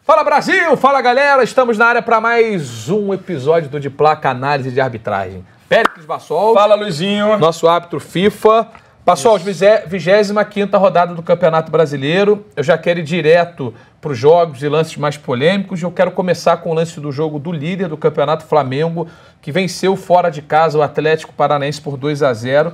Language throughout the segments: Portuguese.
Fala Brasil, fala galera, estamos na área para mais um episódio do De Placa Análise de Arbitragem. Péricles Bassols. Fala Luizinho. Nosso árbitro FIFA. Bassols, 25ª rodada do Campeonato Brasileiro. Eu já quero ir direto para os jogos e lances mais polêmicos. Eu quero começar com o lance do jogo do líder do Campeonato, Flamengo, que venceu fora de casa o Atlético Paranaense por 2-0.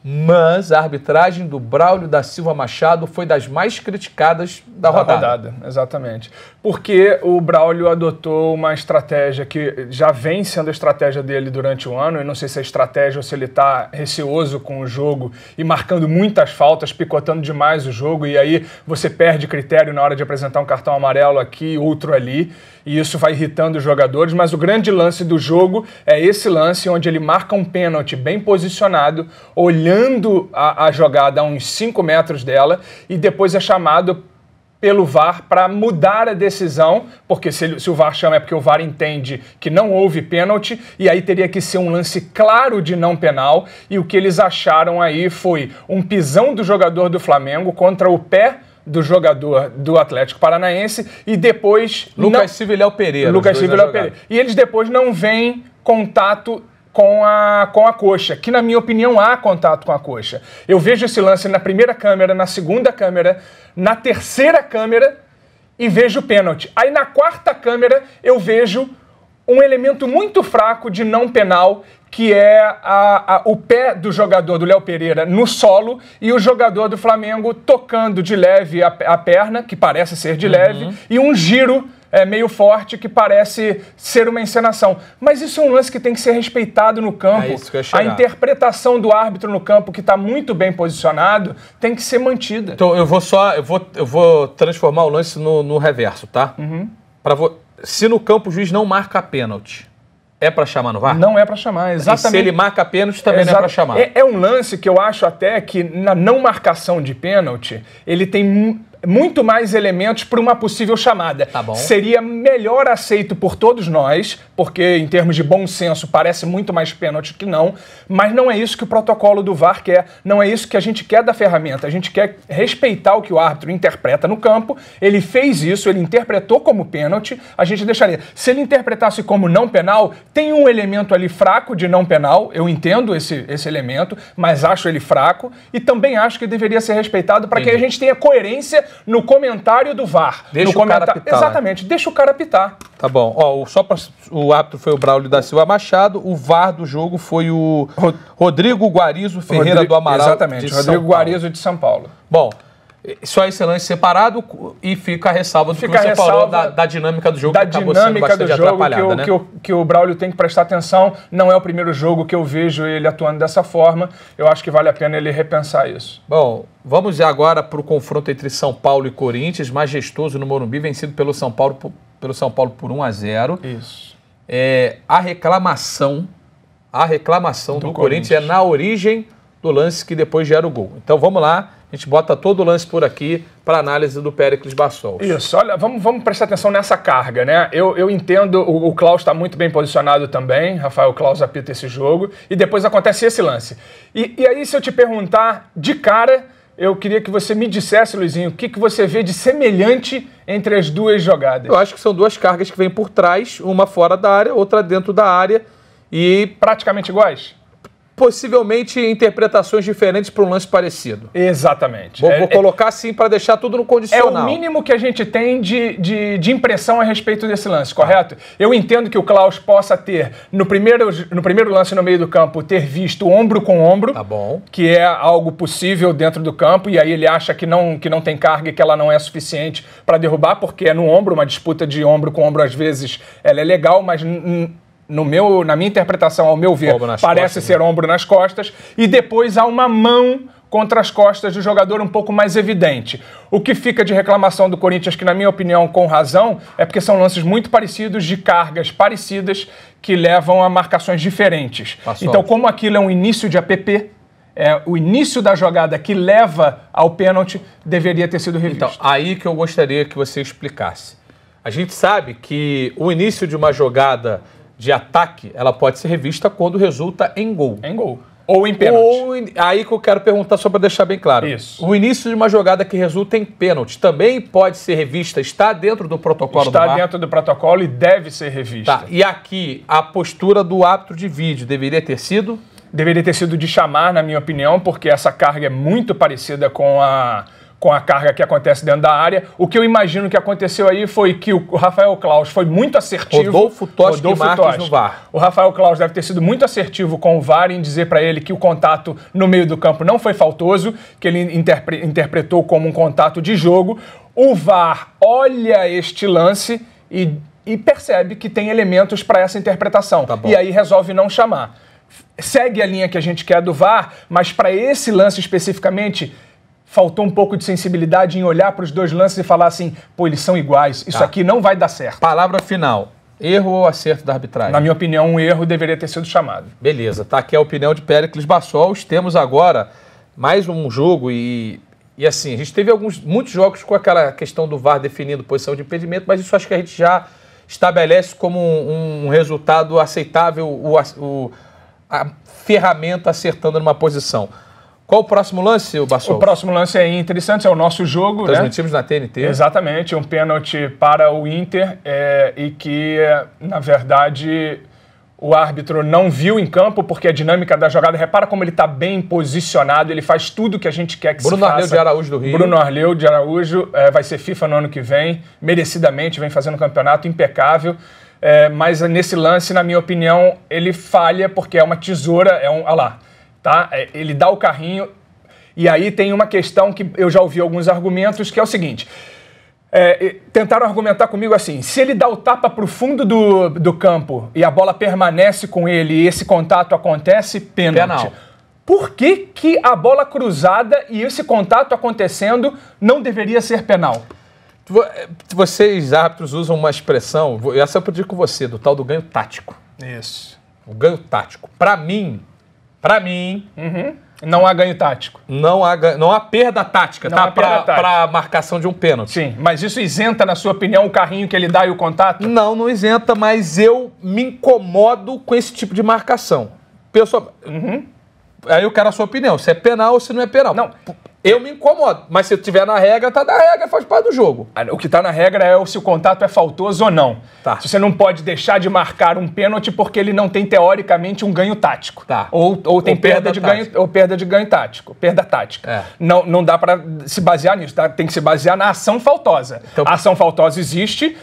Mas a arbitragem do Braulio da Silva Machado foi das mais criticadas da rodada. Exatamente. Porque o Braulio adotou uma estratégia que já vem sendo a estratégia dele durante o ano. Eu não sei se é estratégia ou se ele está receoso com o jogo e marcando muitas faltas, picotando demais o jogo. E aí você perde critério na hora de apresentar um cartão amarelo aqui, outro ali. E isso vai irritando os jogadores. Mas o grande lance do jogo é esse lance onde ele marca um pênalti bem posicionado, olhando a jogada a uns 5 metros dela, e depois é chamado pelo VAR para mudar a decisão, porque se o VAR chama é porque o VAR entende que não houve pênalti, e aí teria que ser um lance claro de não penal, e o que eles acharam aí foi um pisão do jogador do Flamengo contra o pé do jogador do Atlético Paranaense, e depois... Lucas Silva e Léo Pereira. E eles depois não veem contato com a coxa, que na minha opinião há contato com a coxa. Eu vejo esse lance na primeira câmera, na segunda câmera, na terceira câmera e vejo pênalti. Aí na quarta câmera eu vejo um elemento muito fraco de não penal, que é o pé do jogador do Léo Pereira no solo e o jogador do Flamengo tocando de leve a perna, que parece ser de leve, e um giro meio forte que parece ser uma encenação. Mas isso é um lance que tem que ser respeitado no campo. É isso que eu ia chegar. A interpretação do árbitro no campo, que está muito bem posicionado, tem que ser mantida. Então eu vou transformar o lance no reverso, tá? Se no campo o juiz não marca pênalti, é para chamar no VAR? Não é para chamar, exatamente. E se ele marca pênalti, também não é para chamar. É um lance que eu acho até que na não marcação de pênalti, ele tem muito mais elementos para uma possível chamada. Tá bom. Seria melhor aceito por todos nós, porque em termos de bom senso parece muito mais pênalti que não, mas não é isso que o protocolo do VAR quer, não é isso que a gente quer da ferramenta. A gente quer respeitar o que o árbitro interpreta no campo, ele fez isso, ele interpretou como pênalti, a gente deixaria. Se ele interpretasse como não penal, tem um elemento ali fraco de não penal, eu entendo esse elemento, mas acho ele fraco, e também acho que deveria ser respeitado para que a gente tenha coerência no comentário do VAR. Deixa o cara apitar. Exatamente, deixa o cara apitar. Tá bom. Ó, o árbitro foi o Braulio da Silva Machado, o VAR do jogo foi o Rodrigo Guarizo Ferreira do Amaral. Exatamente, Rodrigo Guarizo de São Paulo. Bom, só esse lance separado e fica a ressalva do que você falou da dinâmica do jogo, da dinâmica do jogo que o Braulio tem que prestar atenção. Não é o primeiro jogo que eu vejo ele atuando dessa forma. Eu acho que vale a pena ele repensar isso. Bom, vamos agora para o confronto entre São Paulo e Corinthians, majestoso no Morumbi, vencido pelo São Paulo por 1-0. Isso. A reclamação do Corinthians é na origem do lance que depois gera o gol. Então vamos lá. A gente bota todo o lance por aqui para análise do Péricles Bassols. Isso, olha, vamos prestar atenção nessa carga, né? Eu entendo, o Klaus está muito bem posicionado também, Rafael Klaus apita esse jogo, e depois acontece esse lance. E aí, se eu te perguntar de cara, eu queria que você me dissesse, Luizinho, o que você vê de semelhante entre as duas jogadas? Eu acho que são duas cargas que vêm por trás, uma fora da área, outra dentro da área, e praticamente iguais? Possivelmente interpretações diferentes para um lance parecido. Exatamente. Vou colocar assim para deixar tudo no condicional. É o mínimo que a gente tem de impressão a respeito desse lance, correto? Eu entendo que o Klaus possa ter, no primeiro lance no meio do campo, ter visto ombro com ombro, tá bom, que é algo possível dentro do campo, e aí ele acha que não tem carga e que ela não é suficiente para derrubar, porque é no ombro, uma disputa de ombro com ombro às vezes ela é legal, mas na minha interpretação, ao meu ver, parece ser ombro nas costas, e depois há uma mão contra as costas do jogador um pouco mais evidente. O que fica de reclamação do Corinthians, que na minha opinião, com razão, é porque são lances muito parecidos, de cargas parecidas, que levam a marcações diferentes. Então, como aquilo é um início de APP, o início da jogada que leva ao pênalti, deveria ter sido revisto. Então, aí que eu gostaria que você explicasse. A gente sabe que o início de uma jogada de ataque, ela pode ser revista quando resulta em gol. Em gol. Ou em pênalti. Aí que eu quero perguntar só para deixar bem claro. Isso. O início de uma jogada que resulta em pênalti também pode ser revista? Está dentro do protocolo do VAR? Está dentro do protocolo e deve ser revista. Tá. E aqui, a postura do árbitro de vídeo deveria ter sido? Deveria ter sido de chamar, na minha opinião, porque essa carga é muito parecida com a carga que acontece dentro da área. O que eu imagino que aconteceu aí foi que o Rafael Claus foi muito assertivo. Rodolfo Toschi no VAR. O Rafael Claus deve ter sido muito assertivo com o VAR em dizer para ele que o contato no meio do campo não foi faltoso, que ele interpretou como um contato de jogo. O VAR olha este lance e percebe que tem elementos para essa interpretação. Tá bom. E aí resolve não chamar. Segue a linha que a gente quer do VAR, mas para esse lance especificamente faltou um pouco de sensibilidade em olhar para os dois lances e falar assim, pô, eles são iguais, isso aqui não vai dar certo. Palavra final, erro ou acerto da arbitragem? Na minha opinião, um erro deveria ter sido chamado. Beleza, tá aqui a opinião de Péricles Bassols. Temos agora mais um jogo e assim, a gente teve muitos jogos com aquela questão do VAR definindo posição de impedimento, mas isso acho que a gente já estabelece como um resultado aceitável, a ferramenta acertando numa posição. Qual o próximo lance, Bassols? O próximo lance é interessante, é o nosso jogo, Transmitimos na TNT. Exatamente, um pênalti para o Inter e que, na verdade, o árbitro não viu em campo porque a dinâmica da jogada, repara como ele está bem posicionado, ele faz tudo que a gente quer que se faça. Bruno Arleu de Araújo do Rio. Bruno Arleu de Araújo vai ser FIFA no ano que vem, merecidamente, vem fazendo um campeonato impecável. Mas nesse lance, na minha opinião, ele falha porque é uma tesoura, olha lá, tá? Ele dá o carrinho e aí tem uma questão que eu já ouvi alguns argumentos, que é o seguinte, tentaram argumentar comigo assim, se ele dá o tapa para o fundo do campo e a bola permanece com ele e esse contato acontece, pênalti. Penal. Por que a bola cruzada e esse contato acontecendo não deveria ser penal? Vocês, árbitros, usam uma expressão, essa eu aprendi com você, do tal do ganho tático. Isso. O ganho tático. Para mim, não há ganho tático. Não há perda tática, Não tá? há perda tática. Para marcação de um pênalti. Sim, mas isso isenta, na sua opinião, o carrinho que ele dá e o contato? Não isenta, mas eu me incomodo com esse tipo de marcação. Pessoal, aí eu quero a sua opinião, se é penal ou se não é penal. Não. Eu me incomodo, mas se tiver na regra, tá na regra, faz parte do jogo. O que está na regra é se o contato é faltoso ou não. Tá. Você não pode deixar de marcar um pênalti porque ele não tem, teoricamente, um ganho tático. Tá. Ou tem perda de ganho, tática. ou perda de ganho tático. Perda tática. Não dá para se basear nisso. Tá? Tem que se basear na ação faltosa. Então, a ação faltosa existe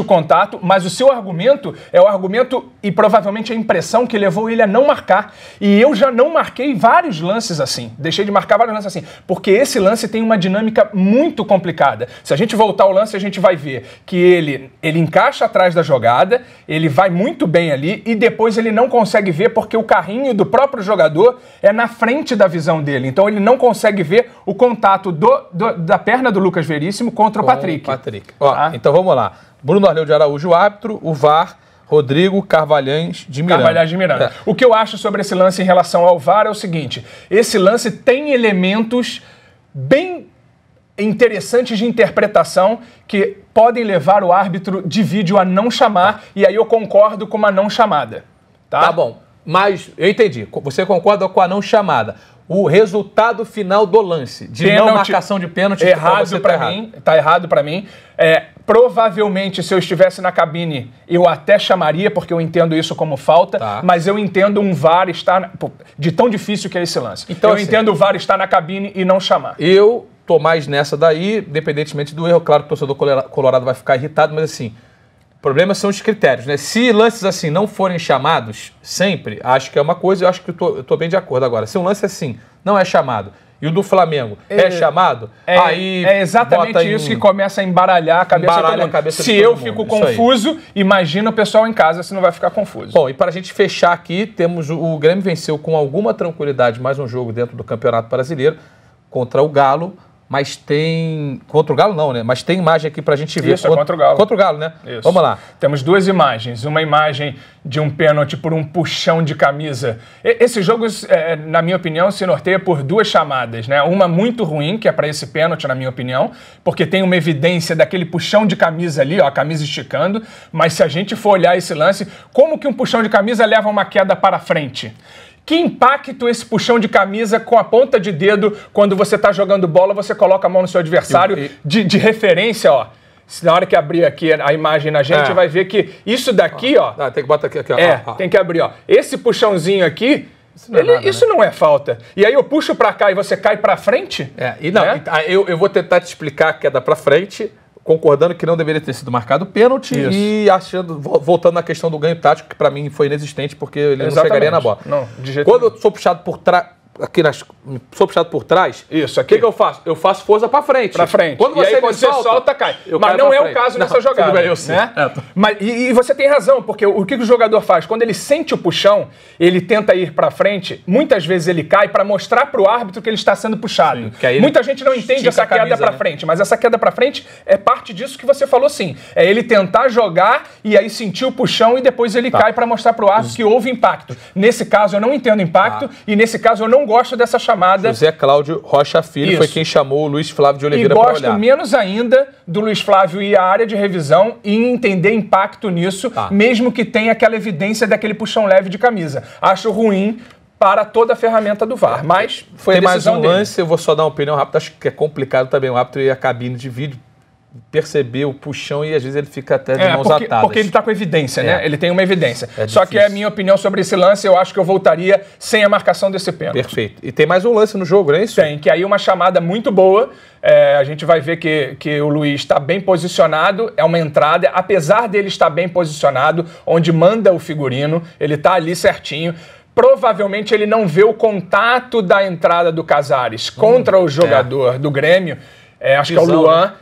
o contato, mas o seu argumento é o argumento e provavelmente a impressão que levou ele a não marcar. E eu já não marquei vários lances assim. Deixei de marcar vários lances assim. Porque esse lance tem uma dinâmica muito complicada. Se a gente voltar ao lance, a gente vai ver que ele encaixa atrás da jogada, ele vai muito bem ali e depois ele não consegue ver porque o carrinho do próprio jogador é na frente da visão dele. Então ele não consegue ver o contato da perna do Lucas Veríssimo contra o Patrick. Ó, então vamos lá. Bruno Arleu de Araújo, o árbitro, o VAR, Rodrigo Carvalhais de Miranda. O que eu acho sobre esse lance em relação ao VAR é o seguinte, esse lance tem elementos bem interessantes de interpretação que podem levar o árbitro de vídeo a não chamar, e aí eu concordo com uma não chamada. Tá bom, mas eu entendi. Você concorda com a não chamada. O resultado final do lance, de pênalti, não marcação de pênalti, errado para mim, tá errado para mim. Provavelmente, se eu estivesse na cabine, eu até chamaria, porque eu entendo isso como falta, mas eu entendo um VAR estar... de tão difícil que é esse lance. Então, eu entendo o VAR estar na cabine e não chamar. Eu tô mais nessa daí, independentemente do erro. Claro que o torcedor colorado vai ficar irritado, mas assim, o problema são os critérios, né? Se lances assim não forem chamados sempre, acho que é uma coisa, eu acho que eu tô bem de acordo agora. Se um lance assim não é chamado e o do Flamengo é chamado, aí é exatamente isso que começa a embaralhar a cabeça de todo mundo. Se eu fico confuso, imagina o pessoal em casa se não vai ficar confuso. Bom, e para a gente fechar aqui, temos o Grêmio venceu com alguma tranquilidade mais um jogo dentro do Campeonato Brasileiro contra o Galo. Mas tem... Contra o Galo não, né? Mas tem imagem aqui pra gente ver. Isso, contra o Galo. Contra o Galo, né? Isso. Vamos lá. Temos duas imagens. Uma imagem de um pênalti por um puxão de camisa. Esse jogo, na minha opinião, se norteia por duas chamadas, né? Uma muito ruim, que é para esse pênalti, na minha opinião, porque tem uma evidência daquele puxão de camisa ali, ó, a camisa esticando. Mas se a gente for olhar esse lance, como que um puxão de camisa leva uma queda para frente? Que impacto esse puxão de camisa com a ponta de dedo, quando você está jogando bola, você coloca a mão no seu adversário, de referência, ó. Na hora que abrir aqui a imagem na gente, vai ver que isso daqui, ó... tem que botar aqui, ó. Tem que abrir, ó. Esse puxãozinho aqui... Isso não é falta. E aí eu puxo pra cá e você cai pra frente? Eu vou tentar te explicar a queda pra frente, concordando que não deveria ter sido marcado pênalti e voltando na questão do ganho tático, que pra mim foi inexistente, porque ele não chegaria na bola. Não, de jeito Quando eu sou puxado por trás... sou puxado por trás, o que eu faço? Eu faço força pra frente. Pra frente. Quando você solta, cai. Mas não é o caso nessa jogada. Tudo bem, eu sei. Né? Mas, e você tem razão, porque o que o jogador faz? Quando ele sente o puxão, ele tenta ir pra frente, muitas vezes ele cai pra mostrar pro árbitro que ele está sendo puxado. Muita gente não entende essa queda pra frente, mas essa queda pra frente é parte disso que você falou, sim. É ele tentar jogar e aí sentir o puxão e depois ele cai pra mostrar pro árbitro que houve impacto. Nesse caso eu não entendo impacto e nesse caso eu não gosto dessa chamada. José Cláudio Rocha Filho foi quem chamou o Luiz Flávio de Oliveira para olhar. E gosto menos ainda do Luiz Flávio ir à área de revisão e entender impacto nisso, mesmo que tenha aquela evidência daquele puxão leve de camisa. Acho ruim para toda a ferramenta do VAR, mas foi a decisão dele. Mais um lance, eu vou só dar uma opinião rápida, acho que é complicado também o árbitro e a cabine de vídeo perceber o puxão e às vezes ele fica até de mãos atadas. Porque ele está com evidência, né? Ele tem uma evidência. Só que a minha opinião sobre esse lance, eu acho que eu voltaria sem a marcação desse pênalti. Perfeito. E tem mais um lance no jogo, não é isso? Tem, que aí uma chamada muito boa. A gente vai ver que o Luiz está bem posicionado, é uma entrada, apesar dele estar bem posicionado, onde manda o figurino, ele está ali certinho. Provavelmente ele não vê o contato da entrada do Casares contra o jogador do Grêmio, acho que é o Luan.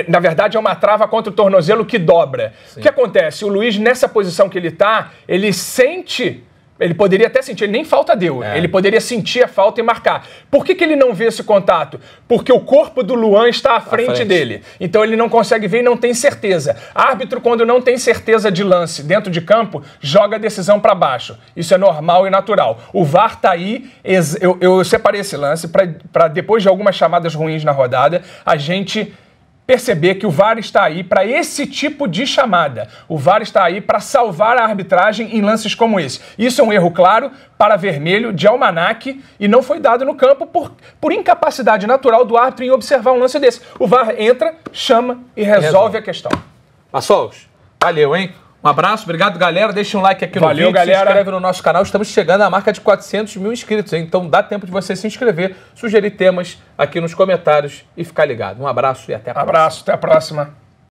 Na verdade, é uma trava contra o tornozelo que dobra. Sim. O que acontece? O Luiz, nessa posição que ele está, ele sente... Ele poderia até sentir, ele nem falta deu. Ele poderia sentir a falta e marcar. Por que ele não vê esse contato? Porque o corpo do Luan está à frente dele. Então ele não consegue ver e não tem certeza. Árbitro, quando não tem certeza de lance dentro de campo, joga a decisão para baixo. Isso é normal e natural. O VAR está aí. Eu separei esse lance para depois de algumas chamadas ruins na rodada, a gente perceber que o VAR está aí para esse tipo de chamada. O VAR está aí para salvar a arbitragem em lances como esse. Isso é um erro claro para vermelho de almanaque e não foi dado no campo por incapacidade natural do árbitro em observar um lance desse. O VAR entra, chama e resolve a questão. Passols, valeu, hein? Um abraço, obrigado, galera. Deixa um like aqui no vídeo, galera. Se inscreve no nosso canal. Estamos chegando à marca de 400 mil inscritos, hein? Então dá tempo de você se inscrever, sugerir temas aqui nos comentários e ficar ligado. Um abraço e até a próxima. Abraço, até a próxima.